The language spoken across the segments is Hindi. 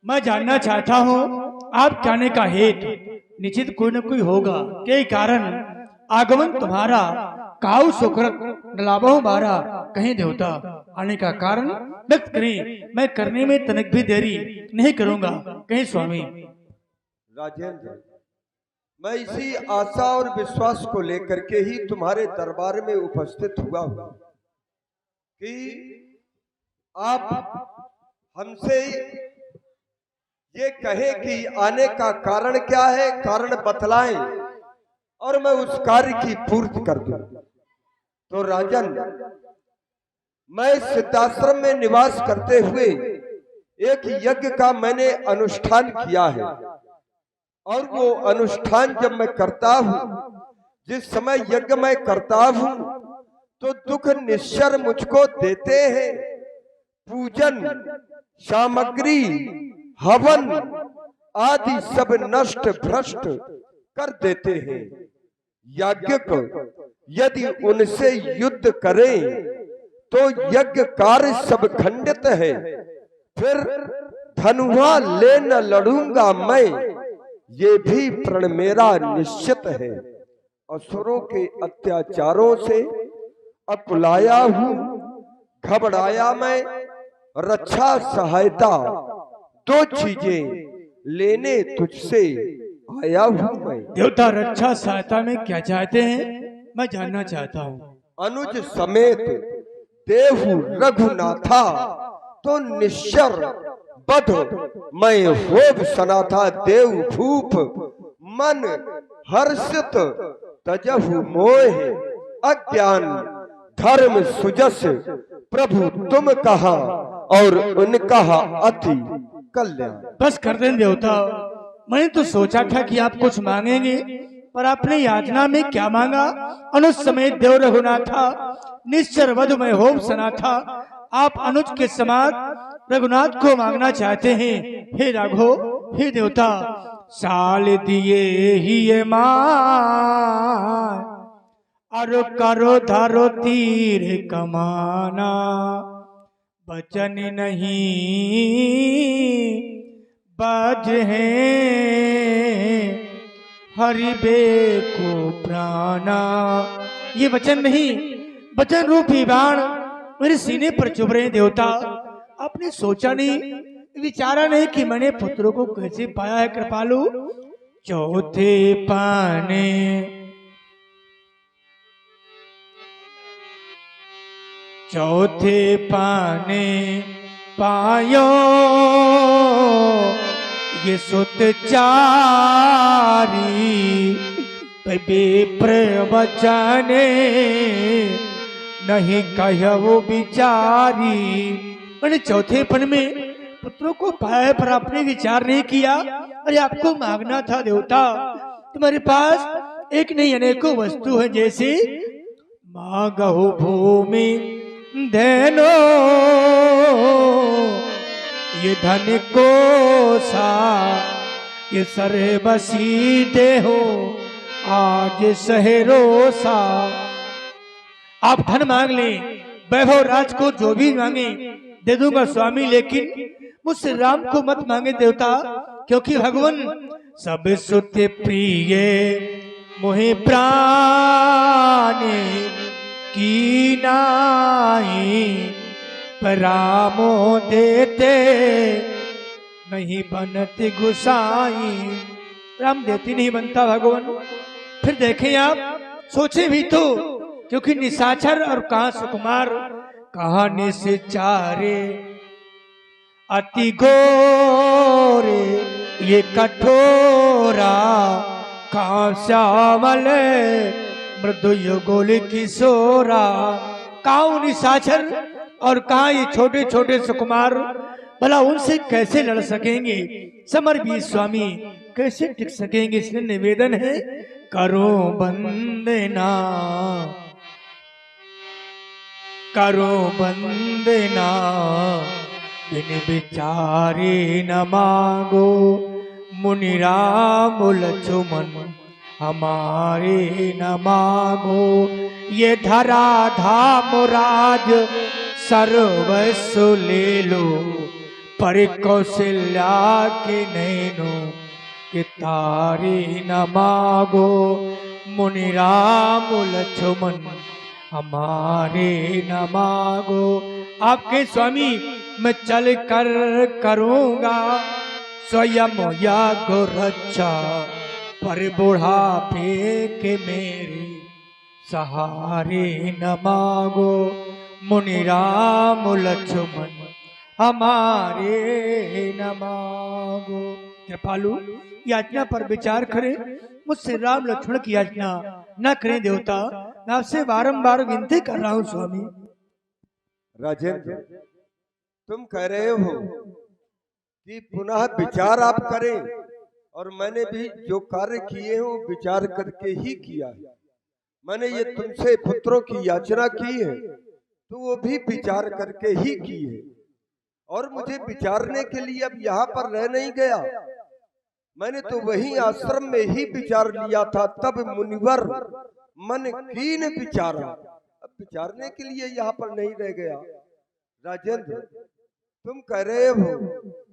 मैं जानना चाहता हूँ आप कहने का हेतु निश्चित कोई न कोई होगा के कारण आगमन तुम्हारा काउ सुकृत नलाबो मारा कहीं देवता आने का कारण व्यक्त करें। मैं करने में तनिक भी देरी नहीं करूंगा। कहीं स्वामी। राजेंद्र, मैं इसी आशा और विश्वास को लेकर के ही तुम्हारे दरबार में उपस्थित हुआ हूं कि आप हमसे ये कहे कि आने का कारण क्या है, कारण बतलाएं और मैं उस कार्य की पूर्ति कर दूं। तो राजन, मैं सिद्धाश्रम में निवास करते हुए एक यज्ञ का मैंने अनुष्ठान किया है और वो अनुष्ठान जब मैं करता हूं, जिस समय यज्ञ मैं करता हूं तो दुख निश्चर मुझको देते हैं। पूजन सामग्री हवन आदि सब नष्ट भ्रष्ट कर देते हैं। यज्ञ को यदि उनसे युद्ध करें तो यज्ञ कार्य सब खंडित है। फिर धनुआ ले न लड़ूंगा मैं, ये भी प्रण मेरा निश्चित है। असुरों के अत्याचारों से अकुलाया हूं, घबराया मैं, रक्षा सहायता दो चीजें लेने तुझसे आया हूं मैं। देवता रक्षा सहायता में क्या चाहते हैं मैं जानना चाहता हूँ। अनुज समेत देहु रघुनाथा तो निश्चर बध मैं होब सनाथा। देव भूप मन हर्षित तजहु मोह अज्ञान धर्म सुजस प्रभु तुम कहा और उनका अति कल्याण। बस कर दें देवता, मैंने तो सोचा था कि आप कुछ मांगेंगे पर आपने याचना में क्या मांगा। अनुज समेत देव रघुनाथा निश्चर वध में होम सना था। आप अनुज के समान रघुनाथ को मांगना चाहते हैं। हे राघो, हे देवता, साल दिए ही मान और करो धारो तीर कमाना। बचन नहीं बाज है हरिबे को प्राणा। ये वचन नहीं, वचन रूपी बाण मेरे सीने पर चुभ रहे। देवता, आपने सोचा नहीं, विचारा नहीं कि मैंने पुत्रों को कैसे पाया है कृपालु। चौथे पाने चौथे पाने पायो ये सुत चारी प्रवचने नहीं कहवो बिचारी। मैंने चौथे पन में पुत्रों को पाया पर आपने विचार नहीं किया। अरे आपको मांगना था देवता, तुम्हारे पास एक नहीं अनेकों वस्तु है। जैसे मांगहु भूमि धनो ये धन को सा ये सरे बसी दे हो आज सहरो सा। आप धन मांग लें, वैभव राज को जो भी मांगे दे दूंगा स्वामी, लेकिन मुझसे राम को मत मांगे देवता, क्योंकि भगवान सब सुत प्रिय मोहे प्राणे की नाई परामो देते नहीं बनत गुसाई। राम देती नहीं बनता भगवान। फिर देखें आप, सोचे भी तो, क्योंकि निशाचर और कहा सुकुमार कहा निशाचारे अति गोरे ये कठोरा कहा श्यामल मृदु युगोल किशोरा। कहा निशाचर और कहा ये छोटे छोटे सुकुमार, भला उनसे कैसे लड़ सकेंगे। समर भी स्वामी कैसे टिक सकेंगे। इसलिए निवेदन है, करो बंदना करो बंदना बिन विचारे न मांगो। मुनि राम लक्ष्मण हमारे न मांगो। ये धरा धाम राज सर्वस्व ले लो पर कौशल्या के नैनो के तारे न मागो, मुनि राम लक्ष्मण हमारे न मागो। आपके स्वामी मैं चल कर करूँगा स्वयं याग रक्षा, पर बुढ़ापे के मेरे सहारे न मांगो, मुनि राम लक्ष्मण हमारे न मांगो। कृपालु याचना पर विचार करें, मुझसे राम लक्ष्मण की याचना न करें देवता। मैं आपसे बारंबार विनती कर रहा हूँ स्वामी। राजेंद्र, तुम कह रहे हो कि पुनः विचार आप करें, और मैंने भी जो कार्य किए हैं वो विचार करके ही किया है। मैंने ये तुमसे पुत्रों की याचना की है तो वो भी विचार करके ही की है, और मुझे विचारने के लिए अब यहाँ पर रह नहीं गया। मैंने तो वही आश्रम में ही विचार लिया था, तब मुनिवर मन कीन विचारा। अब विचारने के लिए यहाँ पर नहीं रह गया। राजेंद्र, तुम कह रहे हो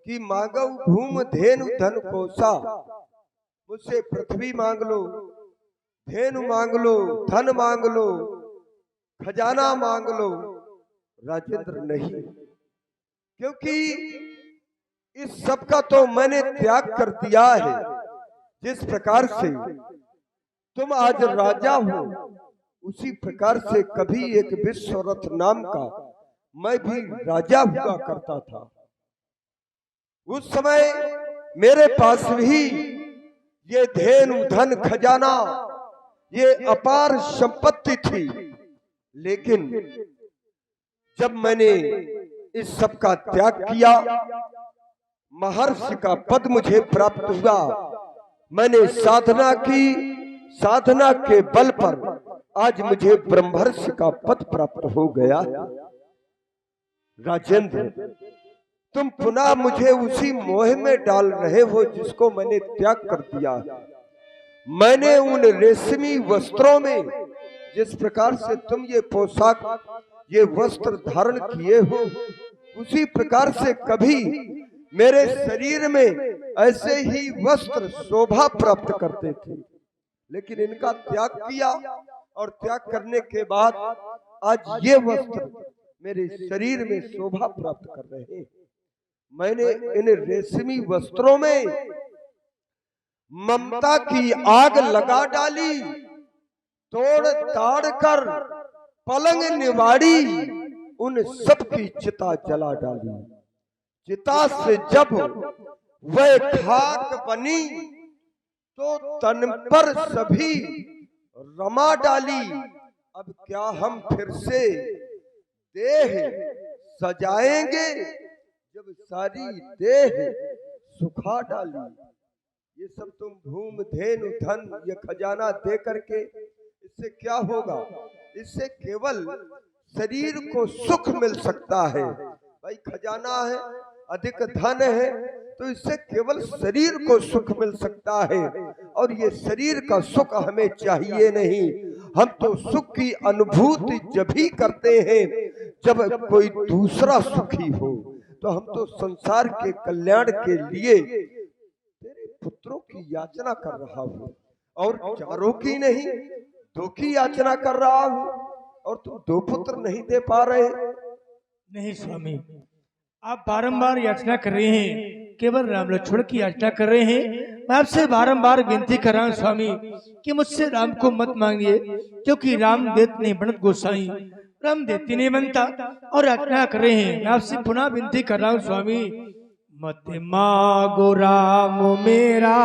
कि मांगो भूम धेनु धन कोसा, मुझसे पृथ्वी मांग लो, धेनु मांग लो, धन मांग लो, खजाना मांग लो। राजेंद्र नहीं, क्योंकि इस सब का तो मैंने त्याग कर दिया है। जिस प्रकार से तुम आज राजा हो, उसी प्रकार से कभी एक विश्वरथ नाम का मैं भी राजा हुआ करता था। उस समय मेरे पास भी ये धेनु धन खजाना, ये अपार संपत्ति थी, लेकिन जब मैंने इस सब का त्याग किया, महर्षि का पद मुझे प्राप्त हुआ। मैंने साधना की, साधना के बल पर आज मुझे ब्रह्मर्षि का पद प्राप्त हो गया। राजेंद्र, तुम पुनः मुझे उसी मोह में डाल रहे हो जिसको मैंने त्याग कर दिया। मैंने उन रेशमी वस्त्रों में, जिस प्रकार से तुम ये पोशाक, ये वस्त्र धारण किए हो, उसी प्रकार से कभी मेरे शरीर में ऐसे ही वस्त्र शोभा प्राप्त करते थे, लेकिन इनका त्याग किया, और त्याग करने के बाद आज ये वस्त्र मेरे शरीर में शोभा प्राप्त कर रहे हैं। मैंने इन रेशमी वस्त्रों में ममता की आग लगा डाली, तोड़ ताड़ कर पलंग निवाड़ी, उन सब की चिता जला डाली। चिता से जब वह खाक बनी तो तन पर सभी रमा डाली। अब क्या हम फिर से देह सजाएंगे जब सारी देह सुखा डाली। ये सब तुम भूम धेनु धन ये खजाना दे करके इससे क्या होगा? इससे केवल शरीर को सुख मिल सकता है। भाई खजाना है, अधिक धन है, तो इससे केवल शरीर को सुख मिल सकता है, और ये शरीर का सुख हमें चाहिए नहीं। हम तो सुख की अनुभूति जब ही करते हैं जब कोई दूसरा सुखी हो। तो हम तो संसार के कल्याण के लिए तेरे पुत्रों की याचना कर रहा हूँ, और चारों की नहीं, दो की याचना कर रहा हूँ, और तुम दो पुत्र नहीं दे पा रहे। नहीं स्वामी, आप बारंबार याचना कर रहे हैं, केवल राम लक्ष्मण की याचना कर रहे हैं। मैं आपसे बारंबार विनती कर रहा हूँ स्वामी कि मुझसे राम को मत मांगिए, क्योंकि राम देत नहीं बनत गोसाई, राम देती नहीं बनता। और याचना कर रहे हैं, मैं आपसे पुनः विनती कर रहा हूँ स्वामी, मत मांगो राम मेरा,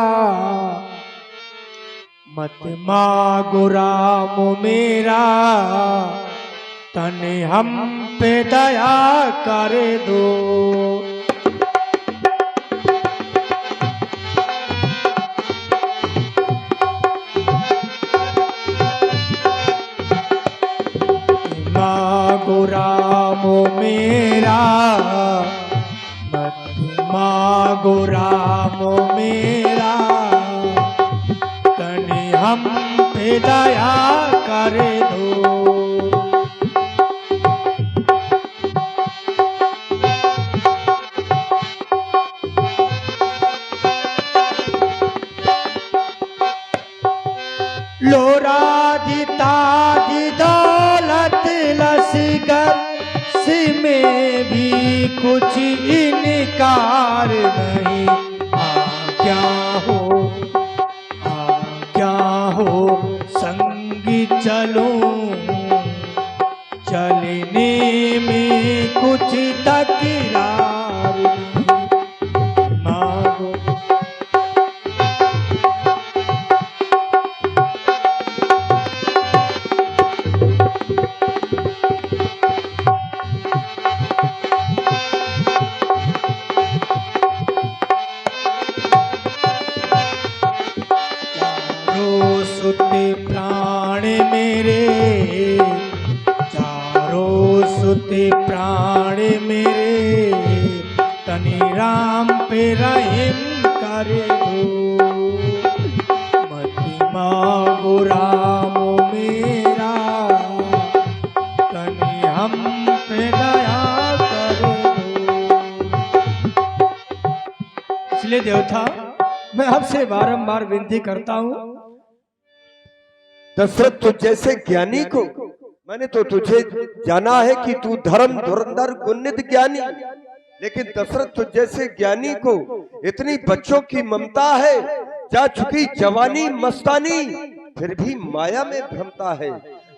मत मांगो राम मेरा, तने हम पे दया कर दो। मांगो राम मेरा, मत मांगो राम मेरा, तने हम पे दया कर दो। लोरादिता दी दौलत लश्कर में भी कुछ इनकार नहीं। क्या हो संग चलूं, चलने में कुछ तकरार नहीं। मांगो सुते प्राण मेरे, चारों सुते प्राण मेरे, तनि राम पे रहम कर दो। मति मांगो राम मेरा, तनि हम पे दया कर दो। इसलिए देवता मैं आपसे बारंबार विनती करता हूँ, दशरथ तुझ जैसे ज्ञानी को मैंने तो तुझे जाना है कि तू धर्म धुरंधर गुणित ज्ञानी, लेकिन दशरथ तुझ जैसे ज्ञानी को इतनी बच्चों की ममता है, जा चुकी जवानी मस्तानी, फिर भी माया में भ्रमता है।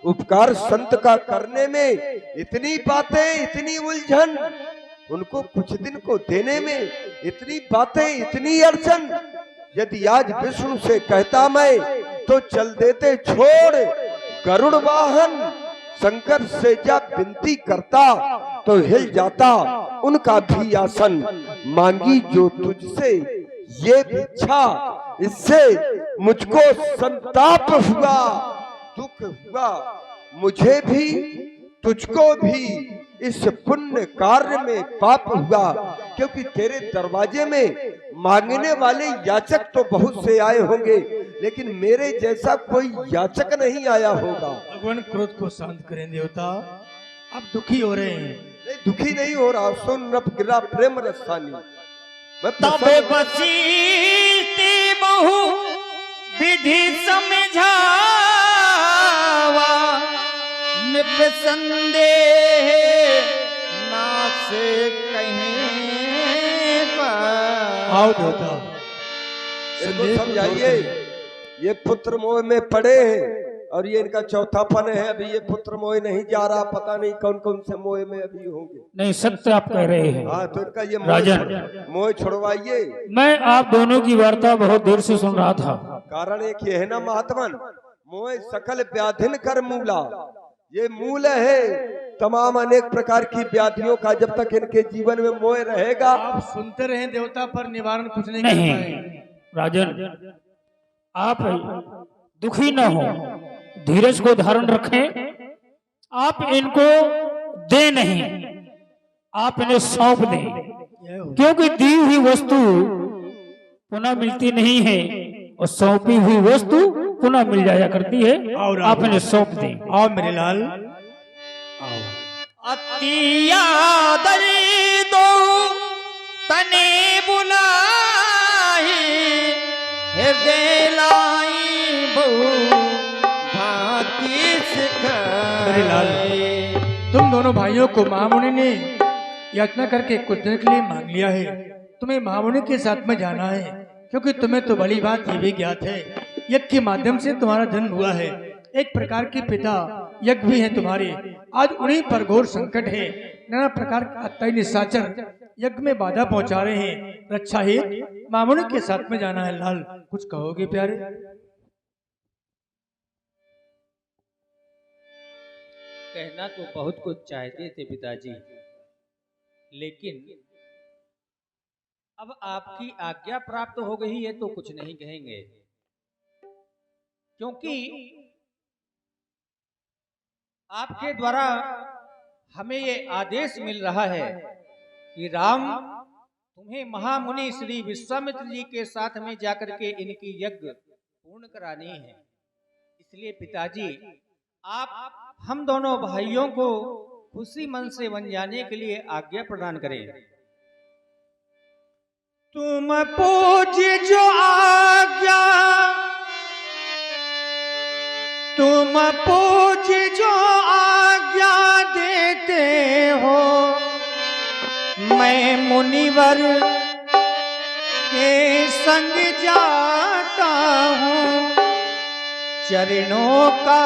उपकार संत का करने में इतनी बातें, इतनी उलझन, उनको कुछ दिन को देने में इतनी बातें, इतनी अड़चन। यदि आज विष्णु से कहता मैं तो चल देते छोड़ गरुड़ वाहन, शंकर से जब विनती करता तो हिल जाता उनका भी आसन। मांगी जो तुझसे ये भिक्षा, इससे मुझको संताप हुआ, दुख हुआ मुझे भी, तुझको भी इस पुण्य कार्य में पाप हुआ, क्योंकि तेरे दरवाजे में मांगने वाले याचक तो बहुत से आए होंगे, लेकिन मेरे जैसा कोई याचक नहीं आया होगा। भगवान क्रोध को शांत करें देवता, आप दुखी हो रहे हैं। नहीं, दुखी नहीं हो रहा, सुन नभ गिरा प्रेम रसानी। तब बसीती बहु विधि समझावा, निपसंदेह ना से कहीं पर। आओ देवता इनको समझाइए, ये पुत्र मोह में पड़े हैं और ये इनका चौथापन है। अभी ये पुत्र मोह नहीं जा रहा, पता नहीं कौन कौन से मोह में अभी होंगे। नहीं, सत्य आप कह रहे हैं। हाँ, तो इनका ये राजन, मोह छुड़वाइए। मैं आप दोनों की वार्ता बहुत देर से सुन रहा था। कारण एक ये है ना महात्मन, मोह सकल व्याधिन कर मूला, ये मूल है तमाम अनेक प्रकार की व्याधियों का। जब तक इनके जीवन में मोह रहेगा, आप सुनते रहे देवता, पर निवारण कुछ नहीं कर पाए। राजन, आप दुखी न हो, धीरज को धारण रखें। आप इनको दे नहीं, आप इन्हें सौंप दें, क्योंकि दी हुई वस्तु पुनः मिलती नहीं है और सौंपी हुई वस्तु पुनः मिल जाया करती है। और आप इन्हें सौंप दें। आओ मेरे लाल, अतिया दरी दो तने बुलाई, हृदय लाई बहु भाकी मेरे लाल, तुम दोनों भाइयों को महामुनि ने याचना करके कुछ दिन के लिए मांग लिया है। तुम्हें महामुनि के साथ में जाना है, क्योंकि तुम्हें तो बड़ी बात ये भी ज्ञात है, यज्ञ के माध्यम से तुम्हारा जन्म हुआ है। एक प्रकार के पिता यज्ञ भी हैं तुम्हारे। आज उन्हीं पर घोर संकट है, नाना प्रकार के अत्याचारी निशाचर यज्ञ में बाधा पहुंचा रहे हैं। रक्षा हेतु महामुनि के साथ में जाना है। लाल, कुछ कहोगे प्यारे? कहना तो बहुत कुछ चाहते थे पिताजी, लेकिन अब आपकी आज्ञा प्राप्त हो गई है तो कुछ नहीं कहेंगे, क्योंकि आपके द्वारा हमें ये आदेश मिल रहा है कि राम तुम्हें महामुनि श्री विश्वामित्र जी के साथ में जाकर के इनकी यज्ञ पूर्ण करानी है। इसलिए पिताजी, आप हम दोनों भाइयों को खुशी मन से बन जाने के लिए आज्ञा प्रदान करें। तुम पूज जो आज्ञा तुम पूज जो आज्ञा देते हो, मैं मुनिवर के संग जाता हूँ, चरणों का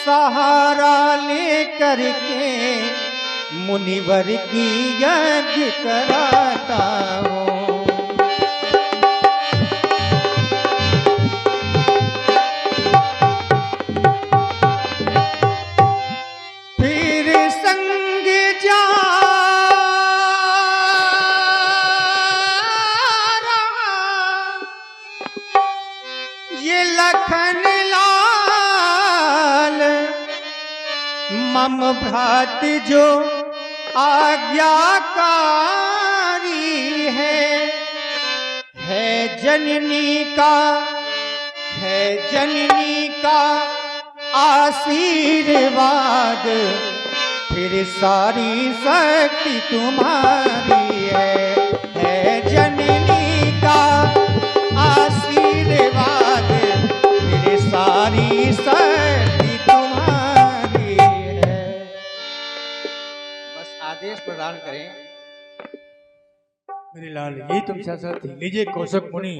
सहारा लेकर के मुनिवर की यज्ञ कराता हूँ। फिर संग जा रहा ये लखन लाल, मम भ्रात जो आज्ञाकारी है जननी का आशीर्वाद, फिर सारी शक्ति तुम्हारी है जननी का आशीर्वाद, फिर सारी शक्ति तुम्हारी है। बस आदेश प्रदान करें। मेरे लाल ये तुम शासक थी। लीजिए कौशक मुनि,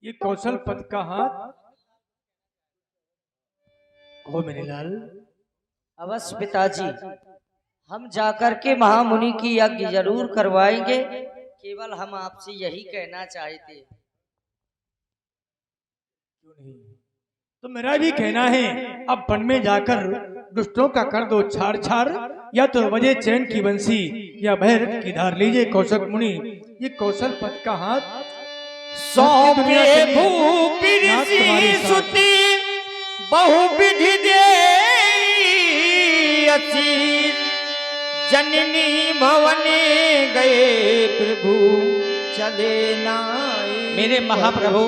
ये कौशल पद का हाथ हो मेरे लाल। अवश्य पिताजी, हम जाकर के महामुनि की यज्ञ जरूर करवाएंगे, केवल हम आपसे यही कहना चाहते। क्यों नहीं, तो मेरा भी कहना है अब वन में जाकर दुष्टों का कर दो छाड़ छाड़, या तो बजे चैन की बंसी या भैरव की धार। लीजिए कौशक मुनि, ये कौशल पद का हाथ सौंपे भूपिरसी सुति बहुविधि देयसी, जननी भवने गए प्रभु चले नाई। मेरे महाप्रभु,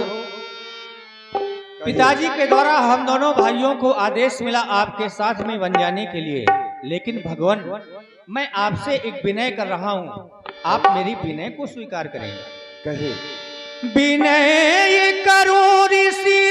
पिताजी के द्वारा हम दोनों भाइयों को आदेश मिला आपके साथ में बन जाने के लिए, लेकिन भगवान मैं आपसे एक विनय कर रहा हूँ, आप मेरी विनय को स्वीकार करें। कहे विनय करो ऋषि